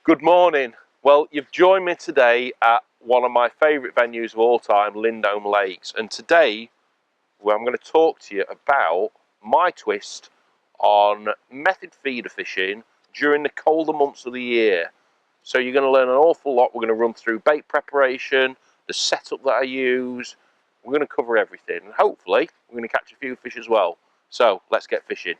Good morning. Well, you've joined me today at one of my favourite venues of all time, Lindome Lakes, and today I'm going to talk to you about my twist on method feeder fishing during the colder months of the year. So you're going to learn an awful lot. We're going to run through bait preparation, the setup that I use. We're going to cover everything, and hopefully we're going to catch a few fish as well. So let's get fishing.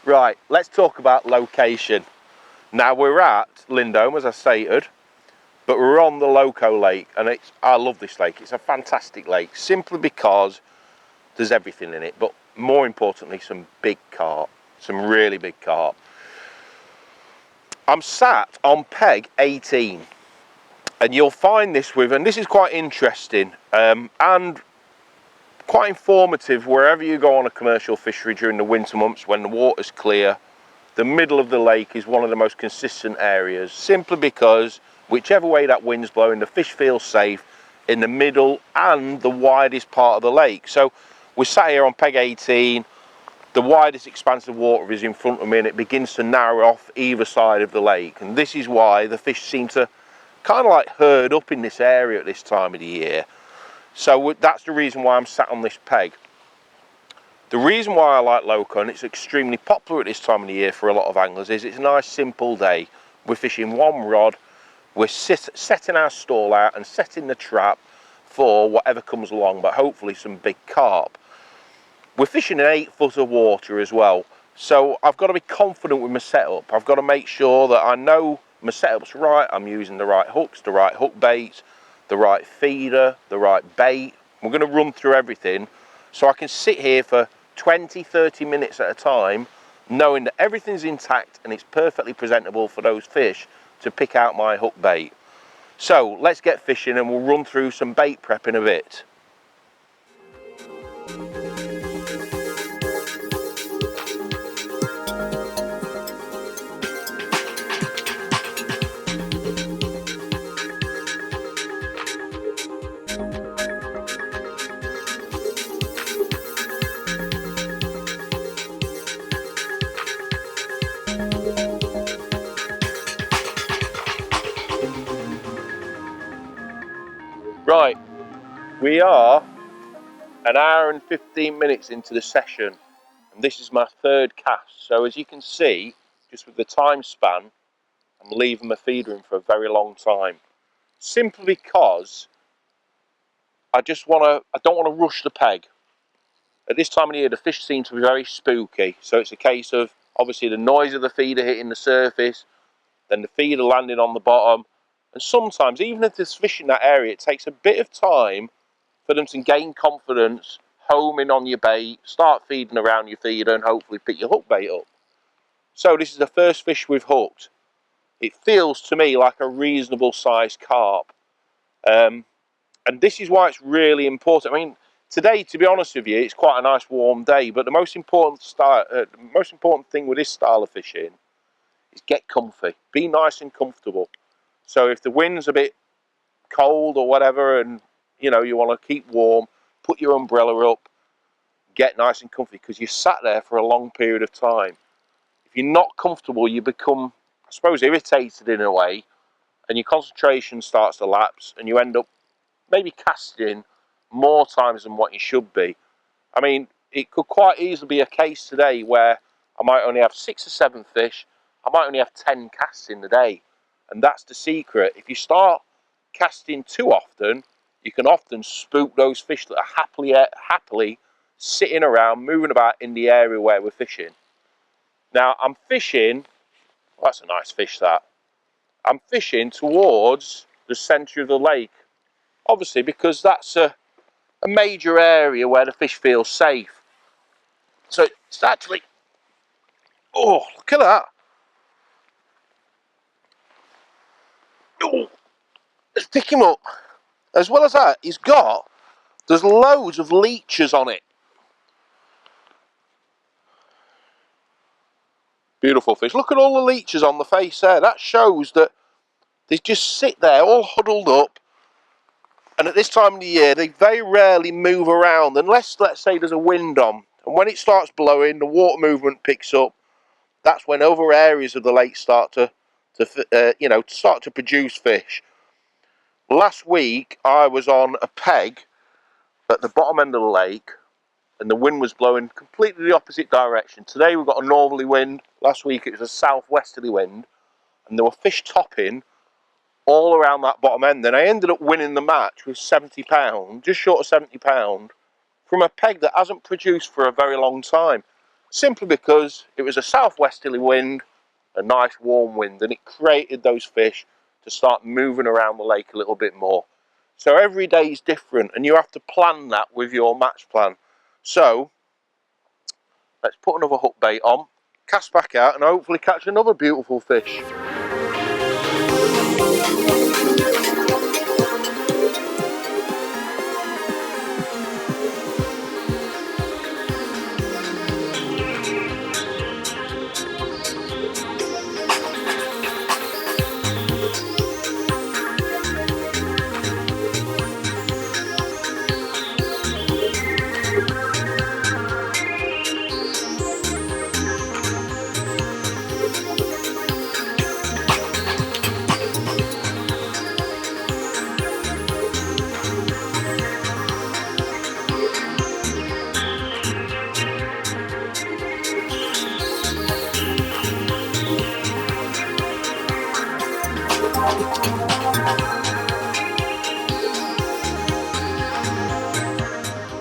Right, let's talk about location. Now we're at Lindome, as I stated, but we're on the Loco Lake, and I love this lake. It's a fantastic lake, simply because there's everything in it, but more importantly, some big carp, some really big carp. I'm sat on peg 18, and you'll find this and this is quite interesting, and quite informative wherever you go on a commercial fishery during the winter months when the water's clear. The middle of the lake is one of the most consistent areas, simply because whichever way that wind's blowing, the fish feel safe in the middle and the widest part of the lake. So we're sat here on peg 18, the widest expanse of water is in front of me, and it begins to narrow off either side of the lake, and this is why the fish seem to kind of like herd up in this area at this time of the year. So that's the reason why I'm sat on this peg. The reason why I like Loco, and it's extremely popular at this time of the year for a lot of anglers, is it's a nice simple day. We're fishing one rod, we're setting our stall out and setting the trap for whatever comes along, but hopefully some big carp. We're fishing in 8 foot of water as well, so I've got to be confident with my setup. I've got to make sure that I know my setup's right, I'm using the right hooks, the right hook baits, the right feeder, the right bait. We're going to run through everything so I can sit here for 20-30 minutes at a time knowing that everything's intact and it's perfectly presentable for those fish to pick out my hook bait. So let's get fishing, and we'll run through some bait prep in a bit. Right, we are an hour and 15 minutes into the session, and this is my third cast. So as you can see, just with the time span, I'm leaving my feeder in for a very long time, simply because I don't want to rush the peg. At this time of the year, the fish seem to be very spooky, so it's a case of obviously the noise of the feeder hitting the surface, then the feeder landing on the bottom, and sometimes even if there's fish in that area, it takes a bit of time for them to gain confidence, home in on your bait, start feeding around your feeder, and hopefully pick your hook bait up. So this is the first fish we've hooked. It feels to me like a reasonable sized carp, and this is why it's really important. I mean, today, to be honest with you, it's quite a nice warm day, but the most important thing with this style of fishing is get comfy, be nice and comfortable. So if the wind's a bit cold or whatever, and you want to keep warm, put your umbrella up, get nice and comfy, because you sat there for a long period of time. if you're not comfortable, you become, I suppose, irritated in a way, and your concentration starts to lapse, and you end up maybe casting more times than what you should be. I mean, it could quite easily be a case today where I might only have 6 or 7 fish, I might only have 10 casts in the day, and that's the secret. If you start casting too often, you can often spook those fish that are happily sitting around, moving about in the area where we're fishing. Now, I'm fishing, well, that's a nice fish, that. I'm fishing towards the centre of the lake, obviously because that's a major area where the fish feel safe. So it's actually, oh, look at that. Oh, let's pick him up. As well as that, there's loads of leeches on it. Beautiful fish. Look at all the leeches on the face there. That shows that they just sit there all huddled up. And at this time of the year, they very rarely move around unless, let's say, there's a wind on. And when it starts blowing, the water movement picks up. That's when other areas of the lake start to produce fish. Last week, I was on a peg at the bottom end of the lake, and the wind was blowing completely the opposite direction. Today we've got a northerly wind. Last week it was a southwesterly wind, and there were fish topping all around that bottom end. And I ended up winning the match with £70, just short of £70, from a peg that hasn't produced for a very long time, simply because it was a southwesterly wind, a nice warm wind, and it created those fish to start moving around the lake a little bit more. So every day is different, and you have to plan that with your match plan. So let's put another hook bait on, cast back out, and hopefully catch another beautiful fish.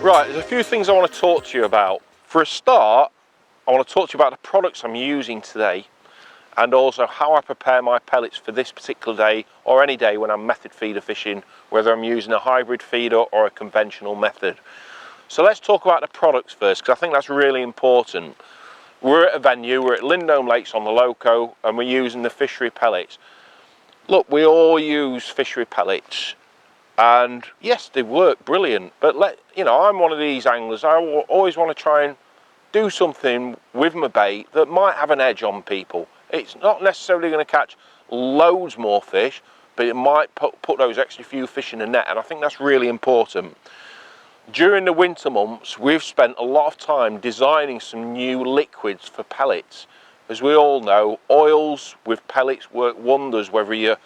Right, there's a few things I want to talk to you about. For a start, I want to talk to you about the products I'm using today, and also how I prepare my pellets for this particular day or any day when I'm method feeder fishing, whether I'm using a hybrid feeder or a conventional method. So let's talk about the products first, because I think that's really important. We're at a venue, we're at Lindholme Lakes on the Loco, and we're using the fishery pellets. Look, we all use fishery pellets, and yes, they work brilliant, but I'm one of these anglers. I always want to try and do something with my bait that might have an edge on people. It's not necessarily going to catch loads more fish, but it might put those extra few fish in the net, and I think that's really important. During the winter months, we've spent a lot of time designing some new liquids for pellets. As we all know, oils with pellets work wonders, whether you're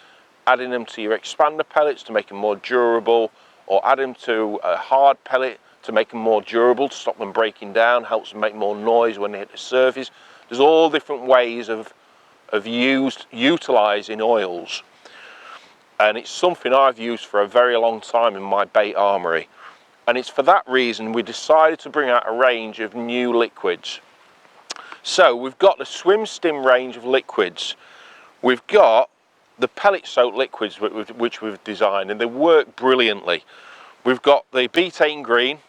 adding them to your expander pellets to make them more durable, or add them to a hard pellet to make them more durable, to stop them breaking down, helps them make more noise when they hit the surface. There's all different ways of utilising oils, and it's something I've used for a very long time in my bait armoury. And it's for that reason we decided to bring out a range of new liquids. So we've got the Swim Stim range of liquids. We've got the pellet soaked liquids which we've designed, and they work brilliantly. We've got the betaine green,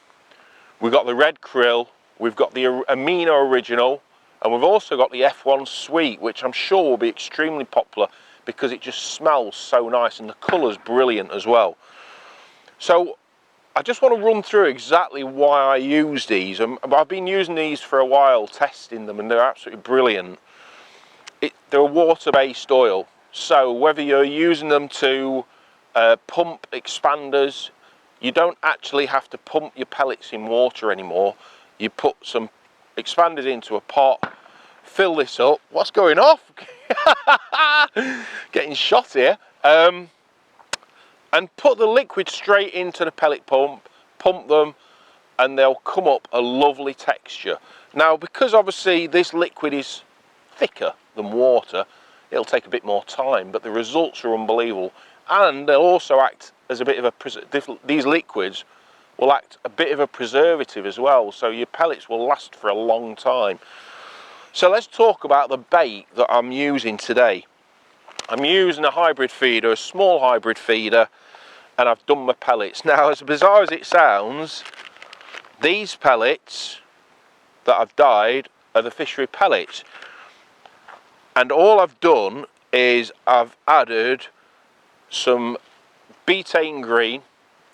we've got the red krill, we've got the amino original, and we've also got the F1 sweet, which I'm sure will be extremely popular because it just smells so nice and the colour's brilliant as well. So I just want to run through exactly why I use these. I've been using these for a while, testing them, and they're absolutely brilliant. They're a water-based oil, so whether you're using them to pump expanders, you don't actually have to pump your pellets in water anymore. You put some expanders into a pot, fill this up. What's going off? Getting shot here. And put the liquid straight into the pellet pump, pump them, and they'll come up a lovely texture. Now, because obviously this liquid is thicker than water, it'll take a bit more time, but the results are unbelievable. And they'll also act as a bit of a, these liquids will act a bit of a preservative as well, so your pellets will last for a long time. So let's talk about the bait that I'm using today. I'm using a hybrid feeder, a small hybrid feeder, and I've done my pellets. Now, as bizarre as it sounds, these pellets that I've dyed are the fishery pellets. And all I've done is I've added some betaine green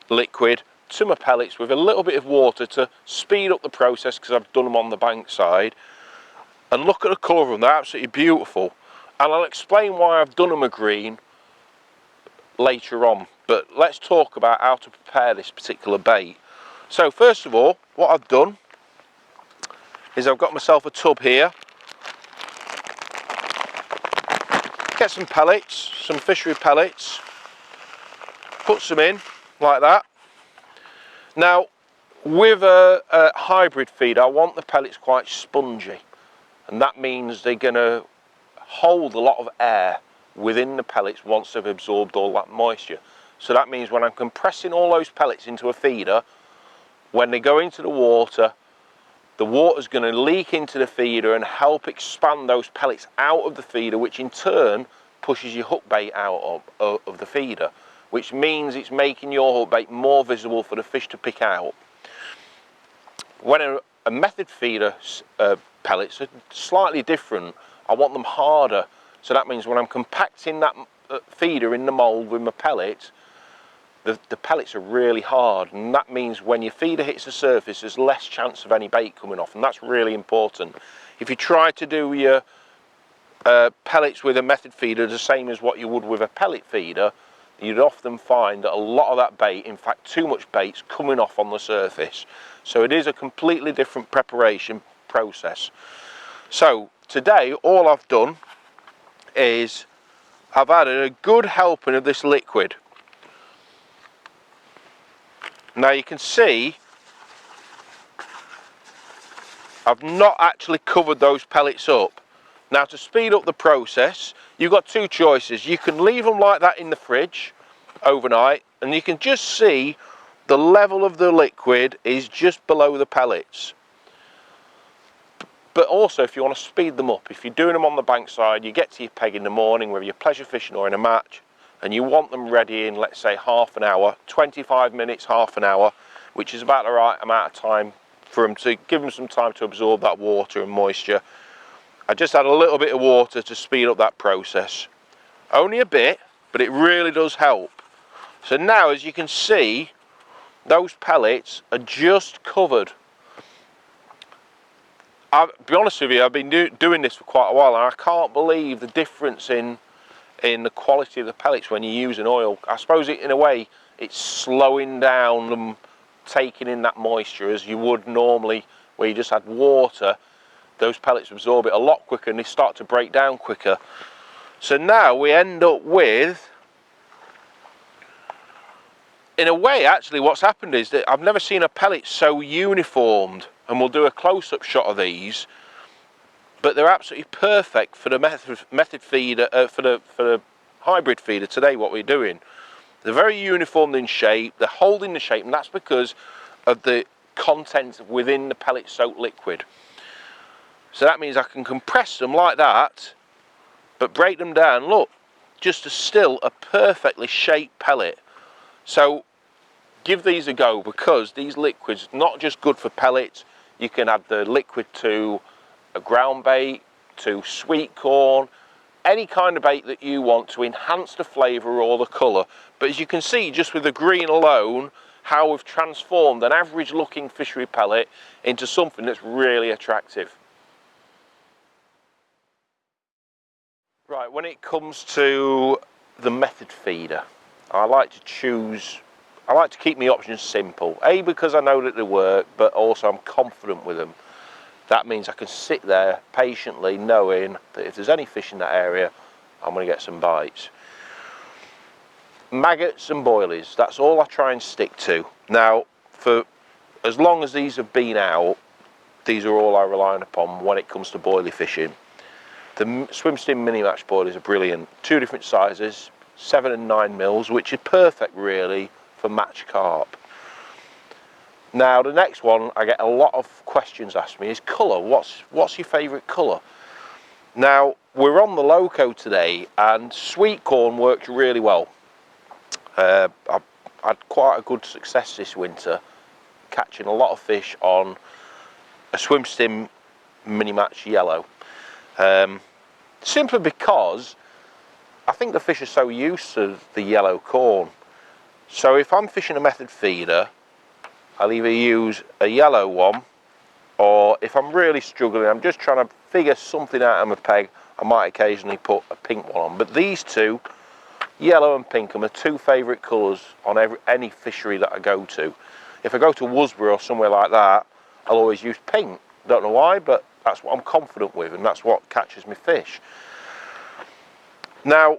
liquid to my pellets with a little bit of water to speed up the process, because I've done them on the bank side. And look at the colour of them, they're absolutely beautiful. And I'll explain why I've done them a green later on. But let's talk about how to prepare this particular bait. So first of all, what I've done is I've got myself a tub here. Get some pellets, some fishery pellets, put some in like that. Now, with a hybrid feed, I want the pellets quite spongy, and that means they're going to hold a lot of air within the pellets once they've absorbed all that moisture. So that means when I'm compressing all those pellets into a feeder, when they go into the water's going to leak into the feeder and help expand those pellets out of the feeder, which in turn pushes your hook bait out of the feeder, which means it's making your hook bait more visible for the fish to pick out. When a method feeder pellets are slightly different. I want them harder, so that means when I'm compacting that feeder in the mould with my pellets, the pellets are really hard, and that means when your feeder hits the surface, there's less chance of any bait coming off, and that's really important. If you try to do your pellets with a method feeder the same as what you would with a pellet feeder, you'd often find that a lot of that bait, in fact too much bait's coming off on the surface. So it is a completely different preparation process. So today all I've done is I've added a good helping of this liquid. Now you can see I've not actually covered those pellets up. Now, to speed up the process, you've got two choices. You can leave them like that in the fridge overnight, and you can just see the level of the liquid is just below the pellets. But also, if you want to speed them up, if you're doing them on the bank side, you get to your peg in the morning, whether you're pleasure fishing or in a match, and you want them ready in, let's say, half an hour, 25 minutes, half an hour, which is about the right amount of time for them to give them some time to absorb that water and moisture. I just add a little bit of water to speed up that process. Only a bit, but it really does help. So now, as you can see, those pellets are just covered. I'll be honest with you, I've been doing this for quite a while, and I can't believe the difference in the quality of the pellets when you use an oil. I suppose in a way it's slowing down them taking in that moisture as you would normally where you just had water. Those pellets absorb it a lot quicker and they start to break down quicker. So now we end up with, in a way actually what's happened is that I've never seen a pellet so uniformed, and we'll do a close-up shot of these, but they're absolutely perfect for the method feeder, for the hybrid feeder today, what we're doing. They're very uniformed in shape, they're holding the shape, and that's because of the content within the pellet soaked liquid. So that means I can compress them like that, but break them down, look, just still a perfectly shaped pellet. So give these a go, because these liquids are not just good for pellets. You can add the liquid to a ground bait, to sweet corn, any kind of bait that you want to enhance the flavour or the colour. But as you can see, just with the green alone, how we've transformed an average looking fishery pellet into something that's really attractive. Right, when it comes to the method feeder, I like to keep my options simple. A, because I know that they work, but also I'm confident with them. That means I can sit there patiently knowing that if there's any fish in that area, I'm going to get some bites. Maggots and boilies, that's all I try and stick to. Now, for as long as these have been out, these are all I rely upon when it comes to boilie fishing. The Swim Stim Mini Match boilies are brilliant. 2 different sizes, 7 and 9 mils, which is perfect really for match carp. Now the next one I get a lot of questions asked me is colour. What's your favourite colour? Now we're on the loco today and sweet corn works really well. I've had quite a good success this winter catching a lot of fish on a Swim Stim Mini Match yellow. Simply because I think the fish are so used to the yellow corn. So if I'm fishing a method feeder, I'll either use a yellow one, or if I'm really struggling, I'm just trying to figure something out of my peg, I might occasionally put a pink one on. But these two, yellow and pink, are my 2 favourite colours on any fishery that I go to. If I go to Woodbury or somewhere like that, I'll always use pink. Don't know why, but that's what I'm confident with, and that's what catches me fish. Now,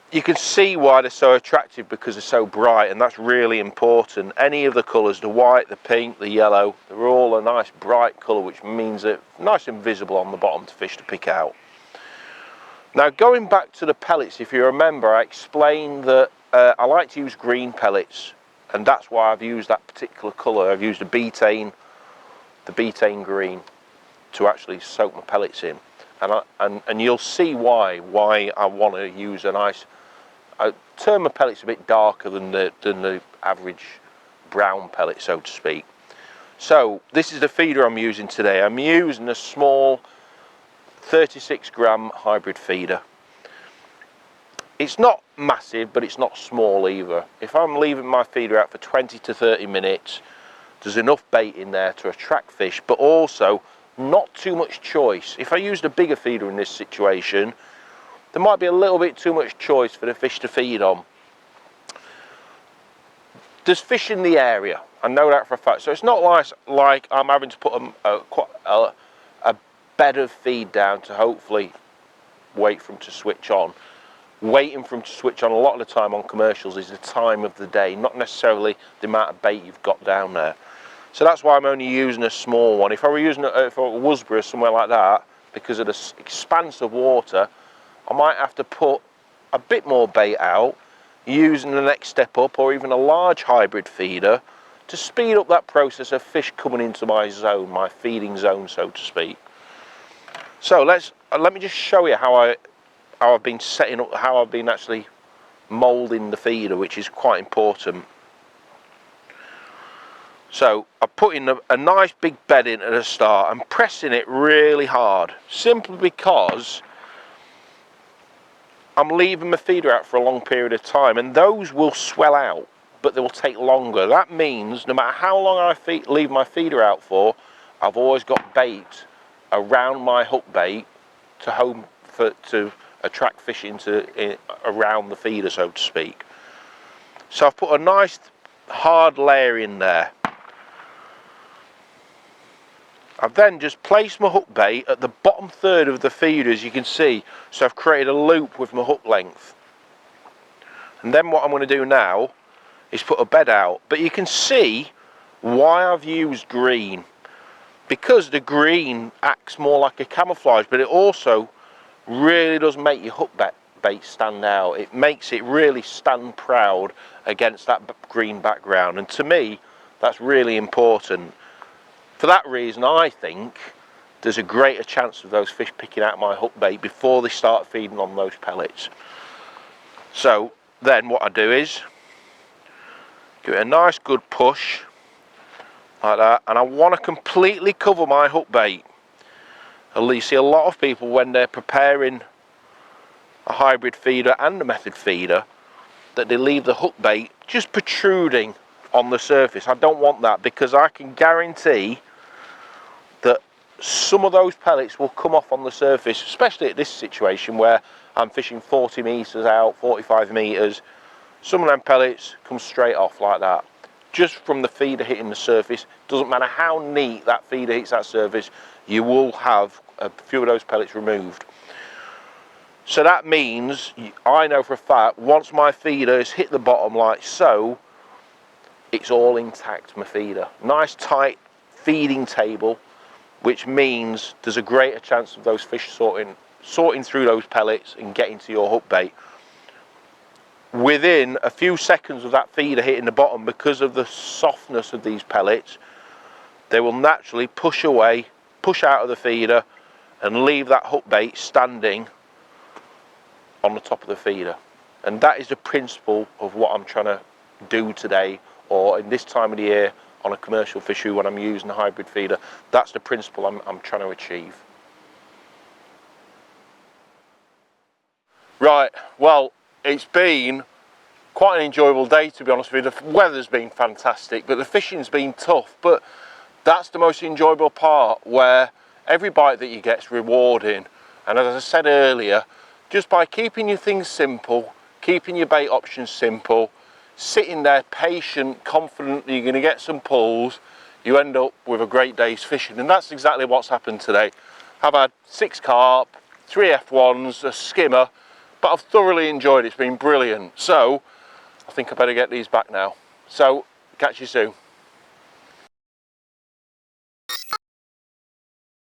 you can see why they're so attractive, because they're so bright, and that's really important. Any of the colours, the white, the pink, the yellow, they're all a nice bright colour, which means they're nice and visible on the bottom to fish to pick out. Now going back to the pellets, if you remember, I explained that I like to use green pellets, and that's why I've used that particular colour. I've used the betaine green to actually soak my pellets in, and you'll see why I want to use a nice. I turn my pellets a bit darker than the average brown pellet, so to speak. So this is the feeder I'm using today. I'm using a small 36 gram hybrid feeder. It's not massive, but it's not small either. If I'm leaving my feeder out for 20 to 30 minutes, there's enough bait in there to attract fish, but also not too much choice. If I used a bigger feeder in this situation, there might be a little bit too much choice for the fish to feed on. There's fish in the area, I know that for a fact. So it's not like I'm having to put a bed of feed down to hopefully wait for them to switch on. Waiting for them to switch on a lot of the time on commercials is the time of the day, not necessarily the amount of bait you've got down there. So that's why I'm only using a small one. If I were using it for Woodbury or somewhere like that, because of the expanse of water, I might have to put a bit more bait out, using the next step up, or even a large hybrid feeder to speed up that process of fish coming into my zone, my feeding zone, so to speak. So let me just show you how I've been setting up, how I've been actually moulding the feeder, which is quite important. So I put in a nice big bed in at the start. I'm pressing it really hard, simply because I'm leaving my feeder out for a long period of time, and those will swell out, but they will take longer. That means no matter how long I leave my feeder out for, I've always got bait around my hook bait to attract fish around the feeder, so to speak. So I've put a nice hard layer in there. I've then just placed my hook bait at the bottom third of the feeder, as you can see. So I've created a loop with my hook length. And then what I'm going to do now is put a bed out. But you can see why I've used green. Because the green acts more like a camouflage, but it also really does make your hook bait stand out. It makes it really stand proud against that green background. And to me, that's really important. For that reason, I think there's a greater chance of those fish picking out my hook bait before they start feeding on those pellets. So then what I do is give it a nice good push like that, and I want to completely cover my hook bait. You see a lot of people, when they're preparing a hybrid feeder and a method feeder, that they leave the hook bait just protruding on the surface. I don't want that, because I can guarantee that some of those pellets will come off on the surface, especially at this situation where I'm fishing 40 metres out, 45 metres. Some of them pellets come straight off like that, just from the feeder hitting the surface. Doesn't matter how neat that feeder hits that surface, you will have a few of those pellets removed. So that means, I know for a fact, once my feeder has hit the bottom like so, it's all intact, my feeder. Nice tight feeding table, which means there's a greater chance of those fish sorting through those pellets and getting to your hook bait. Within a few seconds of that feeder hitting the bottom, because of the softness of these pellets, they will naturally push away, push out of the feeder and leave that hook bait standing on the top of the feeder. And that is the principle of what I'm trying to do today, or in this time of the year on a commercial fishery when I'm using a hybrid feeder. That's the principle I'm trying to achieve. Right, well, it's been quite an enjoyable day, to be honest with you. The weather's been fantastic, but the fishing's been tough. But that's the most enjoyable part, where every bite that you get is rewarding. And as I said earlier, just by keeping your things simple, keeping your bait options simple, sitting there patient, confident that you're going to get some pulls, you end up with a great day's fishing. And that's exactly what's happened today. I've had 6 carp, 3 F1s, a skimmer, but I've thoroughly enjoyed it. It's been brilliant. So I think I better get these back now. So catch you soon.